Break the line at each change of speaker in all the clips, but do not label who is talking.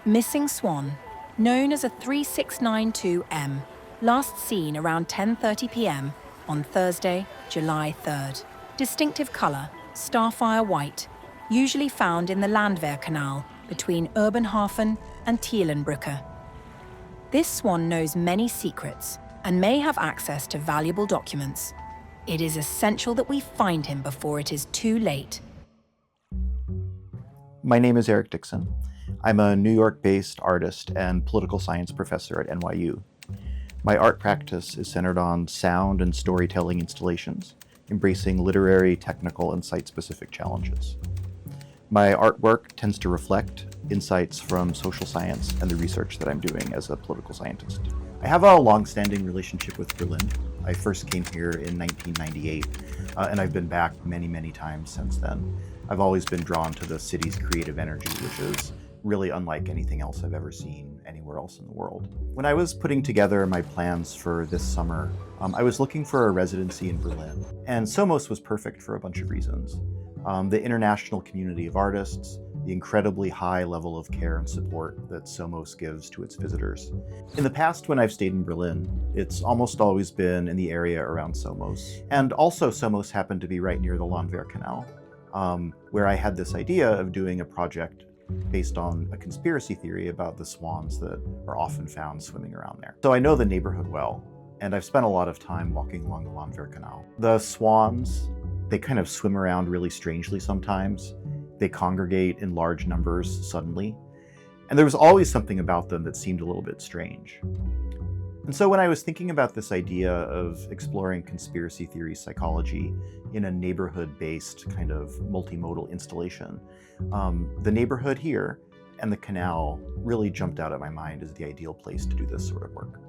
Missing swan, known as a 3692M, last seen around 10:30 p.m. on Thursday, July 3rd. Distinctive colour, starfire white, usually found in the Landwehrkanal between Urbanhafen and Thielenbrücke. This swan knows many secrets and may have access to valuable documents. It is essential that we find him before it is too late.
My name is Eric Dickson. I'm a New York-based artist and political science professor at NYU. My art practice is centered on sound and storytelling installations, embracing literary, technical, and site-specific challenges. My artwork tends to reflect insights from social science and the research that I'm doing as a political scientist. I have a long-standing relationship with Berlin. I first came here in 1998, and I've been back many, many times since then. I've always been drawn to the city's creative energy, which is really unlike anything else I've ever seen anywhere else in the world. When I was putting together my plans for this summer, I was looking for a residency in Berlin, and SomoS was perfect for a bunch of reasons. The international community of artists, the incredibly high level of care and support that SomoS gives to its visitors. In the past, when I've stayed in Berlin, it's almost always been in the area around SomoS. And also SomoS happened to be right near the Landwehrkanal, where I had this idea of doing a project based on a conspiracy theory about the swans that are often found swimming around there. So I know the neighborhood well, and I've spent a lot of time walking along the Landwehrkanal. The swans, they kind of swim around really strangely sometimes. They congregate in large numbers suddenly, and there was always something about them that seemed a little bit strange. And so when I was thinking about this idea of exploring conspiracy theory psychology in a neighborhood-based kind of multimodal installation, the neighborhood here and the canal really jumped out at my mind as the ideal place to do this sort of work.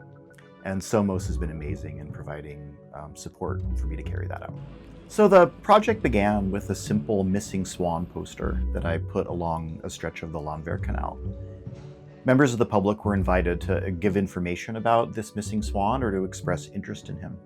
And SomoS has been amazing in providing support for me to carry that out. So the project began with a simple missing swan poster that I put along a stretch of the Landwehrkanal. Members of the public were invited to give information about this missing swan or to express interest in him.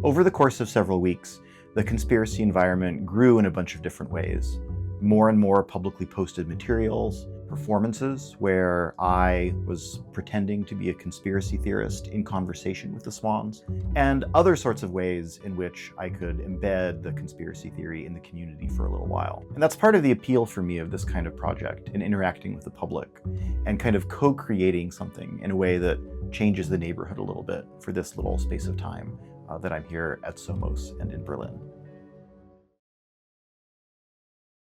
Over the course of several weeks, the conspiracy environment grew in a bunch of different ways. More and more publicly posted materials, performances where I was pretending to be a conspiracy theorist in conversation with the swans, and other sorts of ways in which I could embed the conspiracy theory in the community for a little while. And that's part of the appeal for me of this kind of project, in interacting with the public and kind of co-creating something in a way that changes the neighborhood a little bit for this little space of time that I'm here at SomoS and in Berlin.